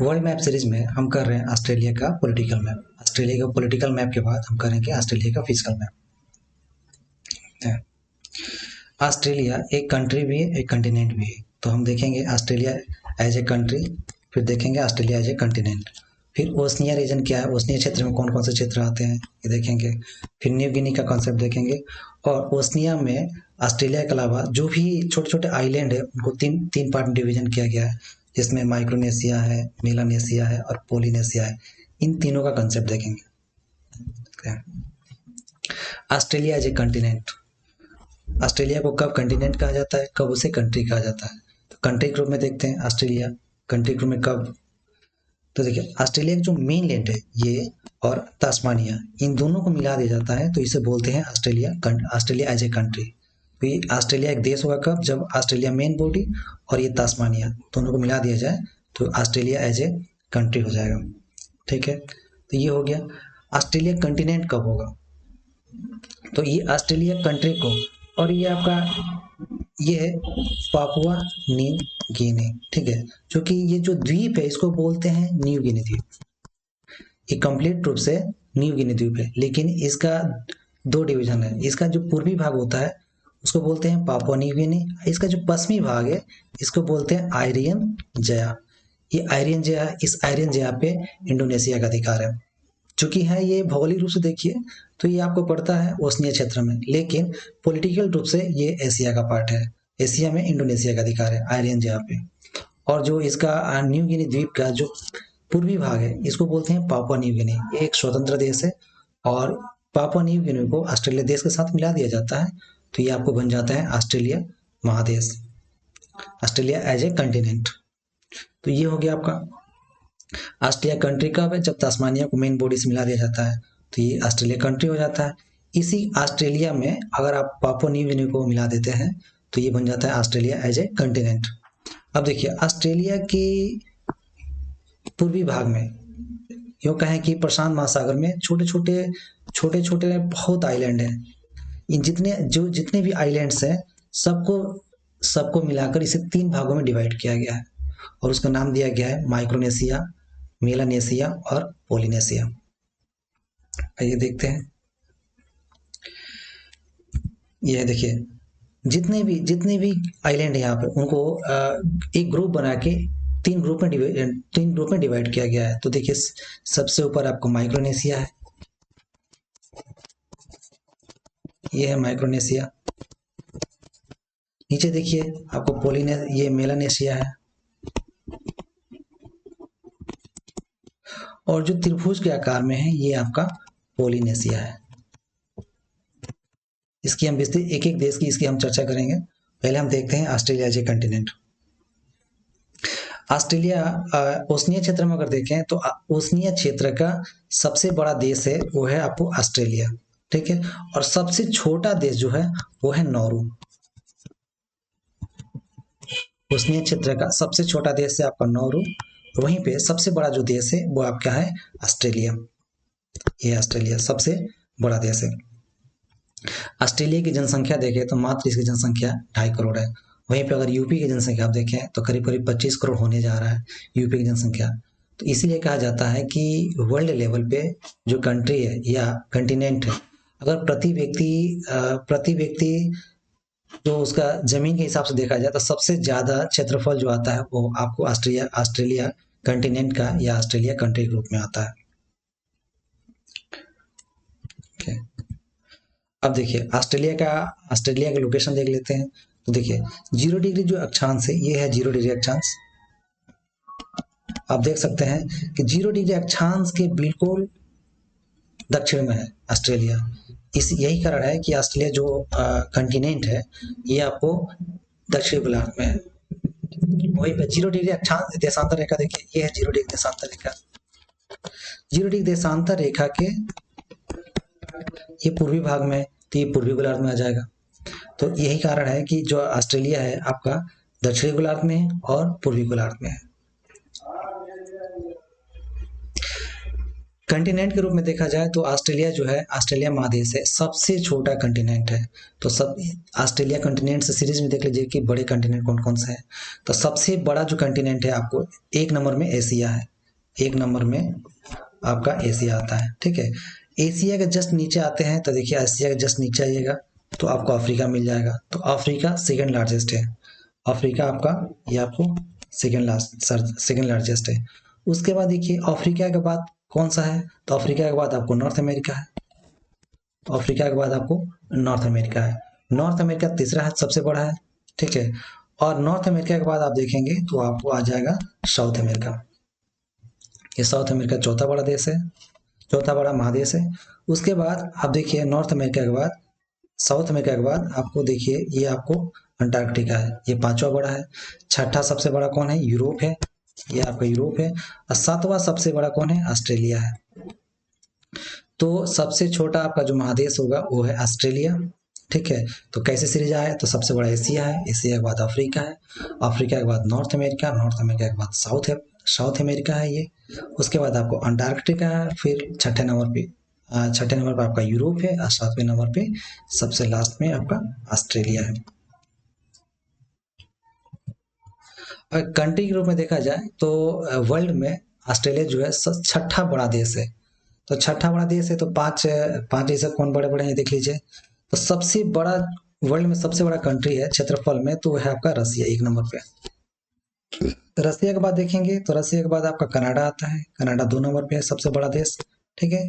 World map series में हम कर रहे हैं ऑस्ट्रेलिया का पॉलिटिकल मैप। ऑस्ट्रेलिया का पॉलिटिकल मैप के बाद हम करेंगे ऑस्ट्रेलिया का फिजिकल मैप। ऑस्ट्रेलिया एक कंट्री भी है, एक कंटिनेंट भी है। तो हम देखेंगे ऑस्ट्रेलिया एज ए कंट्री, फिर देखेंगे ऑस्ट्रेलिया एज ए कंटिनेंट, फिर ओशनिया रीजन क्या है, ओशनिया क्षेत्र में कौन कौन से क्षेत्र आते हैं ये देखेंगे, फिर न्यू गिनी का कॉन्सेप्ट देखेंगे। और ओशनिया में ऑस्ट्रेलिया के अलावा जो भी छोटे छोटे आइलैंड है उनको तीन तीन पार्ट में डिवीजन किया गया है, जिसमें माइक्रोनेशिया है, मेलानेशिया है और पोलिनेशिया है। इन तीनों का कंसेप्ट देखेंगे। Australia as a continent, Australia को कब कंटिनेंट कहा जाता है, कब उसे कंट्री कहा जाता है। तो कंट्री ग्रुप में देखते हैं ऑस्ट्रेलिया कंट्री ग्रुप में कब। तो देखिए ऑस्ट्रेलिया का जो मेन लैंड है ये और तास्मानिया, इन दोनों को मिला दिया जाता है तो इसे बोलते हैं ऑस्ट्रेलिया एज ए कंट्री। तो ये ऑस्ट्रेलिया एक देश होगा कब, जब ऑस्ट्रेलिया मेन बॉडी और ये तास्मानिया दोनों को मिला दिया जाए तो ऑस्ट्रेलिया एज ए कंट्री हो जाएगा। ठीक है, तो ये हो गया। ऑस्ट्रेलिया कंटिनेंट कब होगा, तो ये ऑस्ट्रेलिया कंट्री को, और ये आपका ये है पापुआ न्यू गिनी। ठीक है, क्योंकि ये जो द्वीप है इसको बोलते हैं न्यू गिनी द्वीप। ये कंप्लीट रूप से न्यू गिनी द्वीप है, लेकिन इसका दो डिवीजन है। इसका जो पूर्वी भाग होता है उसको बोलते हैं पापुआ न्यू गिनी, इसका जो पश्चिमी भाग है इसको बोलते हैं आयरियन जया। ये आयरियन जया, इस आयरियन जया पे इंडोनेशिया का अधिकार है। चूंकि है ये भौगोलिक रूप से देखिए तो ये आपको पड़ता है ओशनिया क्षेत्र में, लेकिन पॉलिटिकल रूप से ये एशिया का पार्ट है। एशिया में इंडोनेशिया का अधिकार है आयरियन जया पे। और जो इसका न्यू गिनी द्वीप का जो पूर्वी भाग है इसको बोलते हैं पापुआ न्यू गिनी। ये एक स्वतंत्र देश है और पापुआ न्यू गिनी को ऑस्ट्रेलिया देश के साथ मिला दिया जाता है तो ये आपको बन जाता है ऑस्ट्रेलिया महादेश, ऑस्ट्रेलिया एज ए कंटिनेंट। तो ये हो गया आपका ऑस्ट्रेलिया कंट्री कब है, जब तास्मानिया को मेन बॉडी से मिला दिया जाता है तो ये ऑस्ट्रेलिया कंट्री हो जाता है। इसी ऑस्ट्रेलिया में अगर आप पापुआ न्यू गिनी को मिला देते हैं तो ये बन जाता है ऑस्ट्रेलिया एज ए कंटिनेंट। अब देखिए ऑस्ट्रेलिया के पूर्वी भाग में यूँ कहें कि प्रशांत महासागर में छोटे छोटे बहुत आइलैंड हैं। इन जितने भी आइलैंड्स हैं सबको सबको मिलाकर इसे तीन भागों में डिवाइड किया गया है और उसका नाम दिया गया है माइक्रोनेशिया, मेलानेशिया और पोलिनेशिया। आइए देखते हैं। यह देखिए जितने भी आइलैंड है यहाँ पे उनको एक ग्रुप बना के तीन ग्रुप में डिवाइड किया गया है। तो देखिए सबसे ऊपर आपको माइक्रोनेशिया है, ये है माइक्रोनेशिया। नीचे देखिए आपको ये मेलानेशिया है, और जो त्रिभुज के आकार में है ये आपका पोलिनेशिया है। इसकी हम विस्तृत एक एक देश की इसकी हम चर्चा करेंगे। पहले हम देखते हैं Australia as a continent. Australia Oceania क्षेत्र में अगर देखें तो ओशनिया क्षेत्र का सबसे बड़ा देश है वो है आपको ऑस्ट्रेलिया। ठीक है, और सबसे छोटा देश जो है वो है नौरू। ओशनिया क्षेत्र का सबसे छोटा देश है आपका नौरू, वहीं पे सबसे बड़ा जो देश है वो आपका है ऑस्ट्रेलिया। ये ऑस्ट्रेलिया सबसे बड़ा देश है। ऑस्ट्रेलिया की जनसंख्या देखें तो मात्र इसकी जनसंख्या 2.5 करोड़ है। वहीं पे अगर यूपी की जनसंख्या आप देखें तो करीब करीब 25 करोड़ होने जा रहा है यूपी की जनसंख्या। तो इसीलिए कहा जाता है कि वर्ल्ड लेवल पे जो कंट्री है या कंटिनेंट है, अगर प्रति व्यक्ति जो उसका जमीन के हिसाब से देखा जाए तो सबसे ज्यादा क्षेत्रफल जो आता है वो आपको ऑस्ट्रेलिया कंटिनेंट का या ऑस्ट्रेलिया कंट्री ग्रुप में आता है। okay. अब देखिए ऑस्ट्रेलिया का लोकेशन देख लेते हैं। तो देखिए 0 डिग्री जो अक्षांश है ये है 0 डिग्री अक्षांश। आप देख सकते हैं कि 0 डिग्री अक्षांश के बिल्कुल दक्षिण में है ऑस्ट्रेलिया। यही कारण है कि ऑस्ट्रेलिया जो कंटिनेंट है ये आपको दक्षिण गोलार्ध में है। वहीं पे 0 डिग्री अक्षांश देशांतर रेखा देखिए, ये है 0 डिग्री देशांतर रेखा। 0 डिग्री देशांतर रेखा के ये पूर्वी भाग में, तो ये पूर्वी गोलार्ध में आ जाएगा। तो यही कारण है कि जो ऑस्ट्रेलिया है आपका दक्षिणी गोलार्ध में है और पूर्वी गोलार्ध में है। कंटिनेंट के रूप में देखा जाए तो ऑस्ट्रेलिया जो है, ऑस्ट्रेलिया महादेश है, सबसे छोटा कंटिनेंट है। तो सब ऑस्ट्रेलिया कंटिनेंट से सीरीज में देख लीजिए कि बड़े कंटिनेंट कौन कौन से हैं। तो सबसे बड़ा जो कंटिनेंट है आपको एक नंबर में एशिया है, एक नंबर में आपका एशिया आता है। ठीक है, एशिया के जस्ट नीचे आते हैं तो देखिए एशिया के जस्ट नीचे आइएगा तो आपको अफ्रीका मिल जाएगा। तो अफ्रीका सेकेंड लार्जेस्ट है, अफ्रीका आपका ये आपको सेकेंड लार्जेस्ट है। उसके बाद देखिए अफ्रीका के बाद कौन सा है, तो अफ्रीका के बाद आपको नॉर्थ अमेरिका है। तो अफ्रीका के बाद आपको नॉर्थ अमेरिका है, नॉर्थ अमेरिका तीसरा है, सबसे बड़ा है। ठीक है, और नॉर्थ अमेरिका के बाद आप देखेंगे तो आपको आ जाएगा साउथ अमेरिका। ये साउथ अमेरिका चौथा बड़ा देश है, चौथा बड़ा महादेश है। उसके बाद आप देखिए नॉर्थ अमेरिका के बाद, साउथ अमेरिका के बाद आपको देखिए ये आपको अंटार्कटिका है, ये पांचवा बड़ा है। छठा सबसे बड़ा कौन है, यूरोप है, ये आपका यूरोप है। और सातवां सबसे बड़ा कौन है, ऑस्ट्रेलिया है। तो सबसे छोटा आपका जो महादेश होगा वो है ऑस्ट्रेलिया। ठीक है, तो कैसे सीरीज आया, तो सबसे बड़ा एशिया है, एशिया के बाद अफ्रीका है, अफ्रीका के बाद नॉर्थ अमेरिका, नॉर्थ अमेरिका के बाद साउथ अमेरिका है ये। उसके बाद आपको अंटार्कटिका है, फिर छठे नंबर पे आपका यूरोप है, और सातवें नंबर पे सबसे लास्ट में आपका ऑस्ट्रेलिया है। अगर कंट्री के रूप में देखा जाए तो वर्ल्ड में ऑस्ट्रेलिया जो है छठा बड़ा देश है। तो छठा बड़ा देश है, तो पांच पांच ऐसे कौन बड़े बड़े हैं देख लीजिए। तो सबसे बड़ा वर्ल्ड में सबसे बड़ा कंट्री है क्षेत्रफल में, तो है आपका रसिया एक नंबर पे। तो रसिया के बाद देखेंगे तो रसिया के बाद आपका कनाडा आता है, कनाडा दो नंबर पे है, सबसे बड़ा देश। ठीक है,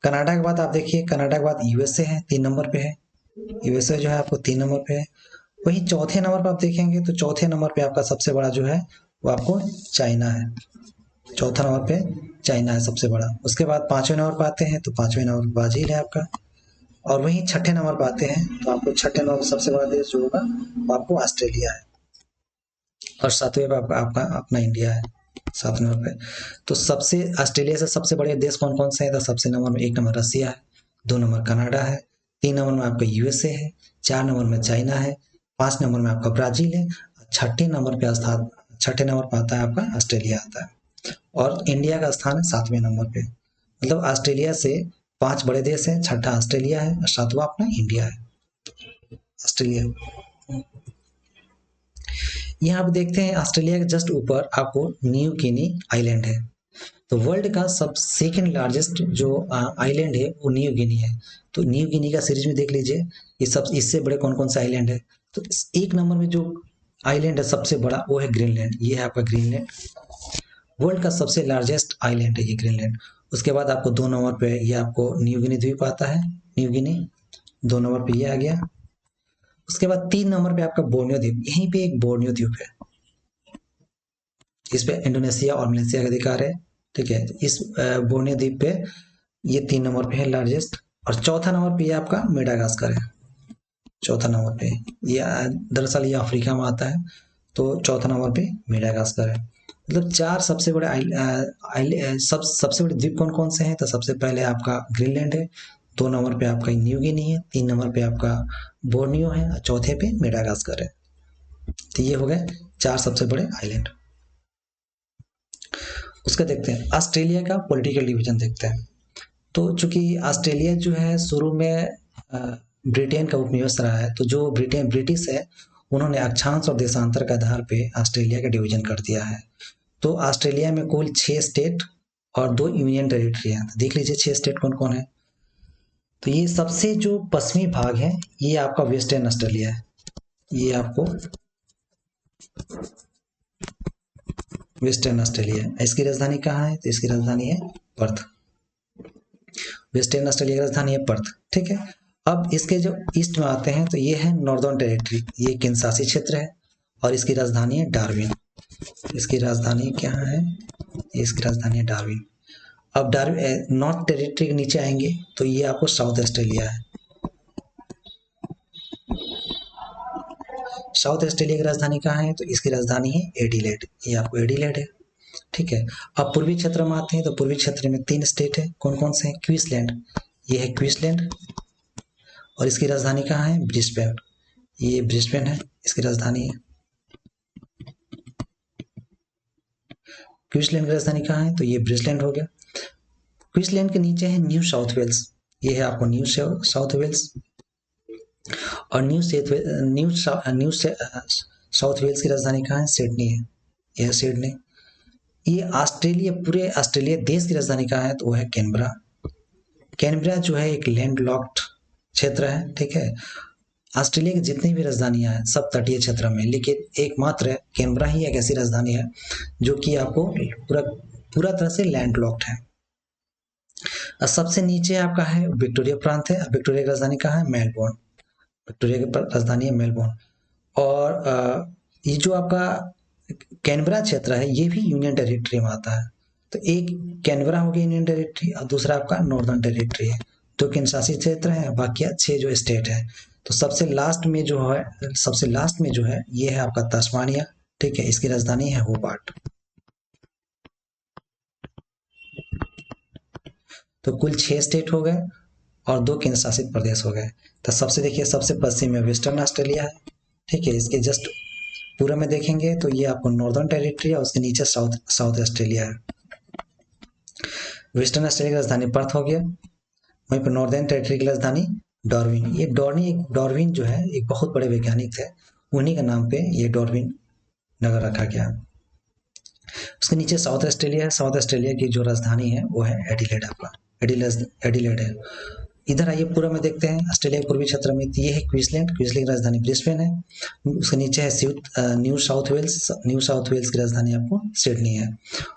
कनाडा के बाद आप देखिए, कनाडा के बाद यूएसए है, तीन नंबर पे है, यूएसए जो है आपको तीन नंबर पे है। वहीं चौथे नंबर पर आप देखेंगे तो चौथे नंबर पे आपका सबसे बड़ा जो है वो आपको चाइना है, चौथा नंबर पे चाइना है सबसे बड़ा। उसके बाद पांचवें नंबर पर आते हैं तो पांचवें नंबर पर ब्राजील है आपका। और वहीं छठे नंबर पर आते हैं तो आपको छठे नंबर पर सबसे बड़ा देश जो होगा वो आपको ऑस्ट्रेलिया है। और सातवें पे आपका अपना इंडिया है, सात नंबर पे। तो सबसे ऑस्ट्रेलिया से सबसे बड़े देश कौन कौन से हैं, तो सबसे नंबर में एक नंबर रसिया है, दो नंबर कनाडा है, तीन नंबर में आपका यूएसए है, चार नंबर में चाइना है, पांच नंबर में आपका ब्राजील है, छठे नंबर पे स्थान, छठे नंबर पर आता है आपका ऑस्ट्रेलिया आता है। और इंडिया का स्थान है सातवें नंबर पे। मतलब ऑस्ट्रेलिया से पांच बड़े देश हैं, छठा ऑस्ट्रेलिया है और सातवां अपना इंडिया है, ऑस्ट्रेलिया। यहाँ आप देखते हैं ऑस्ट्रेलिया के जस्ट ऊपर आपको न्यू गिनी आइलैंड है। तो वर्ल्ड का सब सेकंड लार्जेस्ट जो आइलैंड है वो न्यू गिनी है। तो न्यू गिनी का सीरीज में देख लीजिए ये सब इससे बड़े कौन कौन से आइलैंड है। तो एक नंबर में जो आइलैंड है सबसे बड़ा वो है ग्रीनलैंड, ये है आपका ग्रीनलैंड, वर्ल्ड का सबसे लार्जेस्ट आइलैंड है ये ग्रीनलैंड। उसके बाद आपको दो नंबर पे ये आपको न्यू गिनी द्वीप आता है, न्यू गिनी दो नंबर पे ये आ गया। उसके बाद तीन नंबर पे आपका बोर्नियो द्वीप, यहीं पे एक बोर्नियो द्वीप है, इस पे इंडोनेशिया और मलेशिया का अधिकार है। ठीक है, इस बोर्नियो द्वीप पे ये तीन नंबर पे है लार्जेस्ट। और चौथा नंबर पे ये आपका मेडागास्कर है, चौथा नंबर पे ये दरअसल ये अफ्रीका में आता है। तो चौथा नंबर पे मेडागास्कर है। मतलब चार सबसे बड़े सबसे बड़े द्वीप कौन कौन से हैं, तो सबसे पहले आपका ग्रीनलैंड है, दो नंबर पे आपका न्यू गिनी है, तीन नंबर पे आपका बोर्नियो है, चौथे पे मेडागास्कर है। तो ये हो गए चार सबसे बड़े आइलैंड। उसका देखते हैं ऑस्ट्रेलिया का पॉलिटिकल डिवीजन देखते हैं। तो चूंकि ऑस्ट्रेलिया जो है शुरू में ब्रिटेन का उपनिवेश रहा है, तो जो ब्रिटिश है उन्होंने अक्षांश और देशांतर के आधार पे ऑस्ट्रेलिया का डिवीजन कर दिया है। तो ऑस्ट्रेलिया में कुल 6 स्टेट और 2 यूनियन टेरिटरी हैं। तो देख लीजिए 6 स्टेट कौन कौन है। तो ये सबसे जो पश्चिमी भाग है ये आपका वेस्टर्न ऑस्ट्रेलिया है, ये आपको वेस्टर्न ऑस्ट्रेलिया है। इसकी राजधानी कहाँ है, तो इसकी राजधानी है पर्थ, वेस्टर्न ऑस्ट्रेलिया की राजधानी है पर्थ। ठीक है, अब इसके जो ईस्ट में आते हैं तो ये है नॉर्दर्न टेरिटरी, ये केंसासी क्षेत्र है और इसकी राजधानी है डार्विन। इसकी राजधानी क्या है, इसकी राजधानी है डार्विन। अब डार्विन नॉर्थ टेरिटरी के नीचे आएंगे तो ये आपको साउथ ऑस्ट्रेलिया है, साउथ ऑस्ट्रेलिया की राजधानी कहाँ है, तो इसकी राजधानी है एडिलेड, ये आपको एडिलेड है। ठीक है, अब पूर्वी क्षेत्र में आते हैं तो पूर्वी क्षेत्र में 3 स्टेट है, कौन कौन से हैं, क्वींसलैंड, ये है क्वींसलैंड और इसकी राजधानी कहाँ है, ब्रिस्बेन, ये ब्रिस्बेन है, इसकी राजधानी है। क्वींसलैंड की राजधानी कहाँ है, तो ये ब्रिस्लैंड हो गया। क्वींसलैंड के नीचे है न्यू साउथ वेल्स, ये है आपको न्यू साउथ वेल्स। और न्यू साउथ वेल्स की राजधानी कहाँ है? सिडनी है, यह सिडनी। ये ऑस्ट्रेलिया, पूरे ऑस्ट्रेलिया देश की राजधानी कहाँ है? तो वो है कैनबरा। कैनबरा जो है एक लैंड लॉक्ड क्षेत्र है, ठीक है। ऑस्ट्रेलिया की जितनी भी राजधानियां हैं सब तटीय क्षेत्र में, लेकिन एकमात्र कैनबरा ही एक ऐसी राजधानी है जो कि आपको पूरा पूरा तरह से लैंड लॉक्ड है। सबसे नीचे आपका है विक्टोरिया प्रांत है। विक्टोरिया की राजधानी कहाँ है? मेलबोर्न। विक्टोरिया की राजधानी है मेलबोर्न। और ये जो आपका कैनबरा क्षेत्र है ये भी यूनियन टेरिटरी में आता है। तो एक कैनबरा हो गया यूनियन टेरिटरी और दूसरा आपका नॉर्दर्न टेरिटरी है। दो केंद्र शासित क्षेत्र है, बाकी 6 जो स्टेट है। तो सबसे लास्ट में जो है ये है आपका तस्मानिया, ठीक है। इसकी राजधानी है होबार्ट। तो कुल 6 स्टेट हो गए और 2 केंद्र शासित प्रदेश हो गए। तो सबसे देखिए, सबसे पश्चिम में वेस्टर्न ऑस्ट्रेलिया है, ठीक है। इसके जस्ट पूर्व में देखेंगे तो ये आपको नॉर्दर्न टेरिटरी और उसके नीचे साउथ ऑस्ट्रेलिया है। वेस्टर्न ऑस्ट्रेलिया की राजधानी पर्थ हो गया। वहीं पर नॉर्दर्न टेरिटरी की राजधानी डार्विन। ये डार्विन जो है एक बहुत बड़े वैज्ञानिक थे, उन्हीं के नाम पे ये डार्विन नगर रखा गया। उसके नीचे साउथ ऑस्ट्रेलिया है। साउथ ऑस्ट्रेलिया की जो राजधानी है वो है एडिलेड। आपका एडिलेड है। इधर आइए पूर्व में देखते हैं ऑस्ट्रेलिया के पूर्वी क्षेत्र में, ये है क्वींसलैंड। क्वींसलैंड की राजधानी ब्रिस्बेन है। उसके नीचे है New South Wales. New South Wales की राजधानी आपको सिडनी है।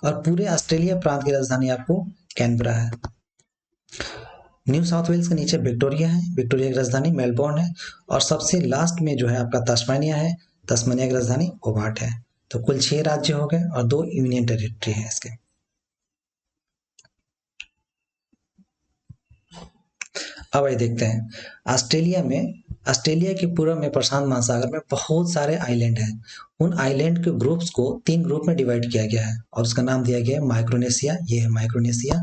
और पूरे ऑस्ट्रेलिया प्रांत की राजधानी आपको कैनबरा है। न्यू साउथ वेल्स के नीचे विक्टोरिया है। विक्टोरिया की राजधानी मेलबोर्न है। और सबसे लास्ट में जो है आपका तस्मानिया है। तस्मानिया की राजधानी होबार्ट है। तो कुल 6 राज्य हो गए और 2 यूनियन टेरिटरी है इसके। अब आइए देखते हैं ऑस्ट्रेलिया के पूर्व में प्रशांत महासागर में बहुत सारे आइलैंड हैं। उन आइलैंड के ग्रुप्स को 3 ग्रुप में डिवाइड किया गया है और उसका नाम दिया गया है माइक्रोनेशिया। ये है माइक्रोनेशिया।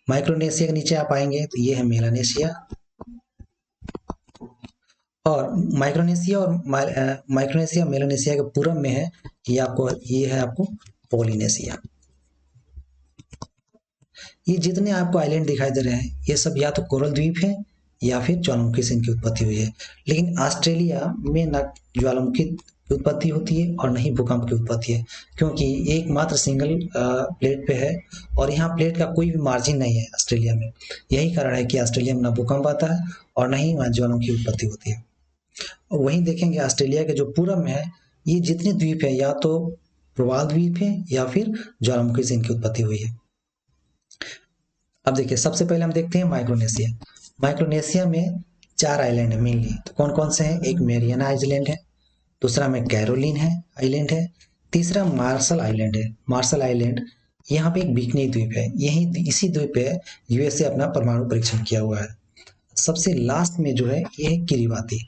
माइक्रोनेशिया के नीचे आप आएंगे तो ये है मेलानेशिया। और माइक्रोनेशिया मेलानेशिया के पूर्व में है ये है आपको पॉलिनेशिया। ये जितने आपको आइलैंड दिखाई दे रहे हैं ये सब या तो कोरल द्वीप है या फिर ज्वालामुखी से इनकी उत्पत्ति हुई है। लेकिन ऑस्ट्रेलिया में न ज्वालामुखी की उत्पत्ति होती है और न ही भूकंप की उत्पत्ति है, क्योंकि एकमात्र सिंगल प्लेट पे है और यहाँ प्लेट का कोई भी मार्जिन नहीं है ऑस्ट्रेलिया में। यही कारण है कि ऑस्ट्रेलिया में न भूकंप आता है और न ही वहाँ ज्वालामुखी की उत्पत्ति होती है। और वहीं देखेंगे ऑस्ट्रेलिया के जो पूर्व में है ये जितने द्वीप है या तो प्रवाल द्वीप है या फिर ज्वालामुखी से इनकी उत्पत्ति हुई है। अब देखिए सबसे पहले हम देखते हैं माइक्रोनेशिया। माइक्रोनेशिया में 4 आइलैंड है मेनली। तो कौन कौन से हैं? एक मेरियाना आइलैंड है, दूसरा में कैरोलिन है आइलैंड है, तीसरा मार्शल आइलैंड है। मार्शल आइलैंड यहाँ पे एक बिकनी द्वीप है, यही इसी द्वीप पे यूएसए अपना परमाणु परीक्षण किया हुआ है। सबसे लास्ट में जो है ये है किरिबाती।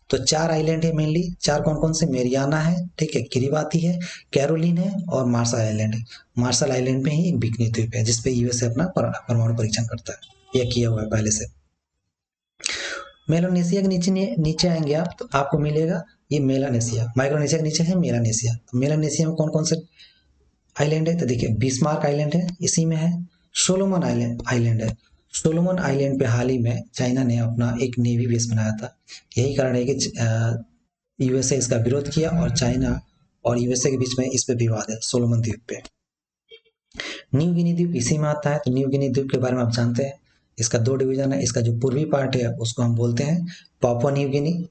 तो 4 आइलैंड है मेनली। 4 कौन कौन से? मेरियाना है, ठीक है, किरिबाती है, कैरोलिन है और मार्शल आइलैंड है। मार्शल आइलैंड में ही एक बिकनी द्वीप है जिसपे यूएसए अपना परमाणु परीक्षण करता है, यह किया हुआ है पहले से। मेलानेशिया के नीचे आएंगे आप तो आपको मिलेगा ये मेलानेशिया। माइक्रोनेशिया के नीचे है मेलानेशिया। तो मेलानेशिया में कौन कौन से आइलैंड है? तो देखिए बिस्मार्क आइलैंड है, इसी में है। सोलोमन आइलैंड है। सोलोमन आइलैंड पे हाल ही में चाइना ने अपना एक नेवी बेस बनाया था। यही कारण है कि यूएसए इसका विरोध किया और चाइना और यूएसए के बीच में इस पे विवाद है सोलोमन द्वीप पे। न्यू गिनी द्वीप इसी में आता है। तो न्यू गिनी द्वीप के बारे में आप जानते हैं, इसका 2 डिवीजन है। इसका जो पूर्वी पार्ट है उसको हम बोलते हैं पापुआ न्यू गिनी,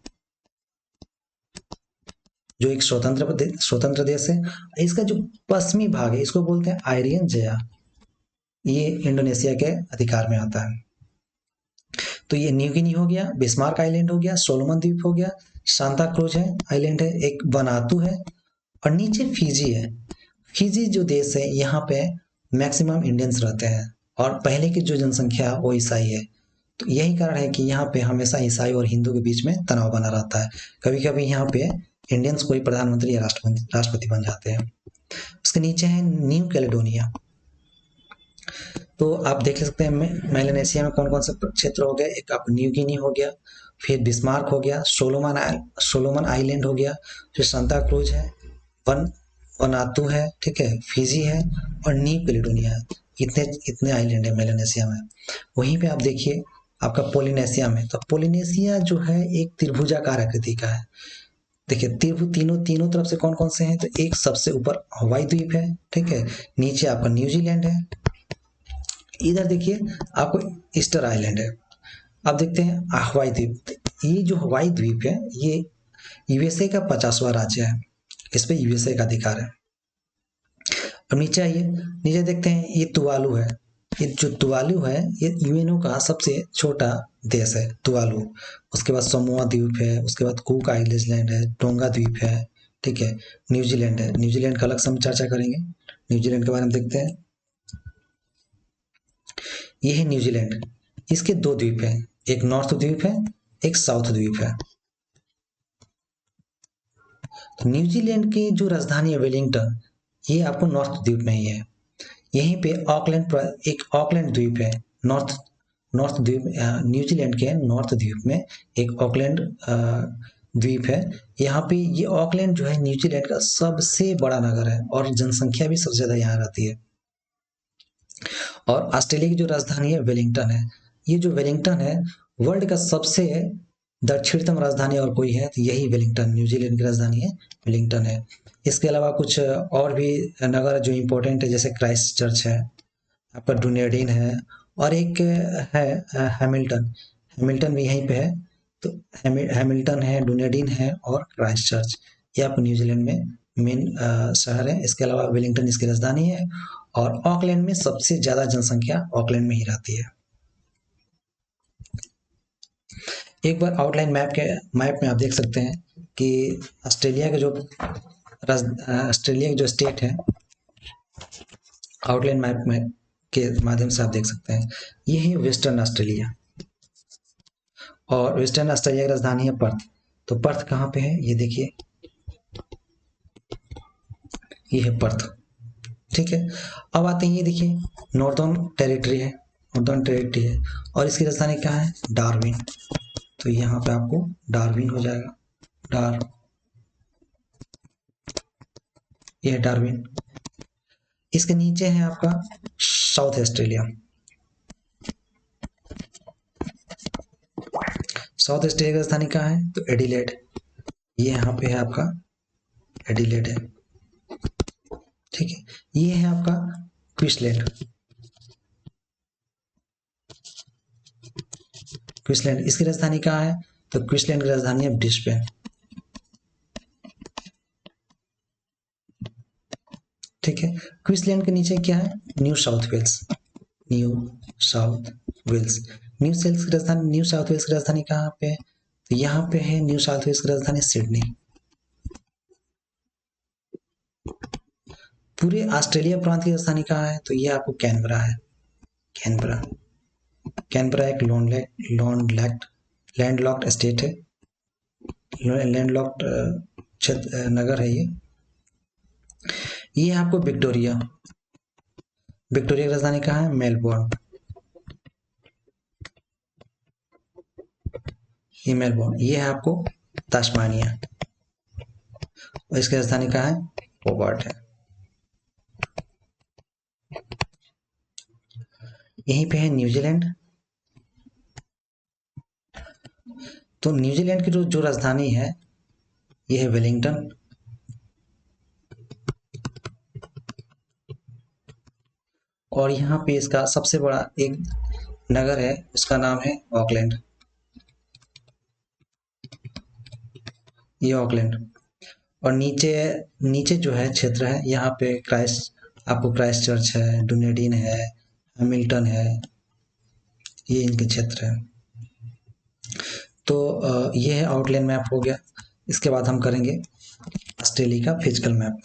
जो एक स्वतंत्र देश है। इसका जो पश्चिमी भाग है इसको बोलते हैं आयरियन जया, ये इंडोनेशिया के अधिकार में आता है। तो ये न्यू गिनी हो गया, बिस्मार्क आइलैंड हो गया, सोलोमन द्वीप हो गया, सांता क्रूज है आइलैंड है, एक वनातु है और नीचे फिजी है। फिजी जो देश है यहाँ पे मैक्सिमम इंडियंस रहते हैं और पहले की जो जनसंख्या वो ईसाई है। तो यही कारण है कि यहाँ पे हमेशा ईसाई और हिंदू के बीच में तनाव बना रहता है। कभी कभी यहाँ पे इंडियंस कोई प्रधानमंत्री या राष्ट्रपति बन जाते हैं। उसके नीचे है न्यू कैलेडोनिया। तो आप देख सकते हैं मेलानेशिया में कौन कौन से क्षेत्र हो गए। एक आप न्यू गिनी हो गया, फिर बिस्मार्क हो गया, सोलोमन आइलैंड हो गया, फिर सांता क्रूज है, वनातू है, ठीक है, फिजी है और न्यू कैलिडोनिया है। इतने इतने आइलैंड है मेलानेशिया में। वहीं पे आप देखिए आपका पोलिनेशिया में, तो पोलिनेशिया जो है एक त्रिभुजाकार आकृति का है। देखिए तीनों तीनों तरफ से कौन कौन से हैं, तो एक सबसे ऊपर हवाई द्वीप है, ठीक है, नीचे आपका न्यूजीलैंड है, इधर देखिए आपको ईस्टर आइलैंड है। अब देखते हैं हवाई द्वीप। ये जो हवाई द्वीप है ये यूएसए का 50वां राज्य है, इस पे यूएसए का अधिकार है। अब नीचे आइए, नीचे देखते हैं ये तुवालू है। ये जो तुवालू है ये यूएनओ का सबसे छोटा देश है, तुवालू। उसके बाद समोआ द्वीप है, उसके बाद कुक आइलैंड है, टोंगा द्वीप है, ठीक है, न्यूजीलैंड है। न्यूजीलैंड का अलग से हम चर्चा करेंगे, न्यूजीलैंड के बारे में देखते हैं। ये है न्यूजीलैंड, इसके दो द्वीप हैं, एक नॉर्थ द्वीप है, एक साउथ द्वीप है। तो न्यूजीलैंड की जो राजधानी है वेलिंगटन, ये आपको नॉर्थ द्वीप में ही है। यहीं पे एक ऑकलैंड द्वीप है, नॉर्थ नॉर्थ द्वीप, न्यूजीलैंड के नॉर्थ द्वीप में एक ऑकलैंड द्वीप है। यहाँ पे ये ऑकलैंड जो है न्यूजीलैंड का सबसे बड़ा नगर है और जनसंख्या भी सबसे ज्यादा यहाँ रहती है। और ऑस्ट्रेलिया की जो राजधानी है वेलिंगटन है। ये जो वेलिंगटन है वर्ल्ड का सबसे दक्षिणतम राजधानी और कोई है तो यही वेलिंगटन, न्यूजीलैंड की राजधानी है वेलिंगटन है। इसके अलावा कुछ और भी नगर जो इम्पोर्टेंट है, जैसे क्राइस्ट चर्च है, आपका डुनेडिन है, और एक है हैमिल्टन। हैमिल्टन भी यहीं पे है। तो हैमिल्टन है, डुनेडिन है और क्राइस्ट चर्च, ये आपको न्यूजीलैंड में मेन शहर है। इसके अलावा वेलिंगटन इसकी राजधानी है और ऑकलैंड में सबसे ज़्यादा जनसंख्या ऑकलैंड में ही रहती है। एक बार आउटलाइन मैप में आप देख सकते हैं कि ऑस्ट्रेलिया के जो ऑस्ट्रेलिया की जो स्टेट है, आउटलाइन मैप में के माध्यम से आप देख सकते हैं, ये है वेस्टर्न ऑस्ट्रेलिया। और वेस्टर्न ऑस्ट्रेलिया की राजधानी है पर्थ। तो पर्थ कहाँ पे है, ये देखिए, ये है पर्थ, ठीक है। अब आते हैं, ये देखिए नॉर्दर्न टेरिटरी है, नॉर्दर्न टेरिटरी है और इसकी राजधानी क्या है, डार्विन। तो यहाँ पे आपको डार्विन हो जाएगा, ये है डार्विन। इसके नीचे है आपका साउथ ऑस्ट्रेलिया। साउथ ऑस्ट्रेलिया की राजधानी कहाँ है, तो एडिलेड। ये यहाँ पे है आपका एडिलेड है, ठीक है। ये है आपका क्वींसलैंड। क्वींसलैंड इसकी राजधानी कहाँ है, तो क्वींसलैंड की राजधानी है ब्रिस्बेन, ठीक है। क्वींसलैंड के नीचे क्या है, New South Wales. New South Wales, New South Wales की राजधानी कहाँ पे है, तो यहाँ पे है न्यू साउथ वेल्स की राजधानी सिडनी। पूरे ऑस्ट्रेलिया प्रांत की राजधानी कहाँ है, तो ये आपको कैनबरा है, कैनबरा। कैनबरा एक लैंडलॉक्ड स्टेट है, लैंडलॉक्ड क्षेत्र नगर है ये है आपको विक्टोरिया। विक्टोरिया की राजधानी कहाँ है, मेलबोर्न। ये मेलबोर्न, ये है आपको तास्मानिया और इसकी राजधानी कहाँ है, होबार्ट है। यहीं पे है न्यूजीलैंड। तो न्यूजीलैंड की जो राजधानी है ये है वेलिंगटन। और यहाँ पे इसका सबसे बड़ा एक नगर है, उसका नाम है ऑकलैंड, ये ऑकलैंड। और नीचे नीचे जो है क्षेत्र है, यहाँ पे आपको क्राइस्ट चर्च है, डुनेडिन है, हैमिल्टन है, ये इनके क्षेत्र है। तो ये है आउटलाइन मैप हो गया। इसके बाद हम करेंगे ऑस्ट्रेलिया का फिजिकल मैप।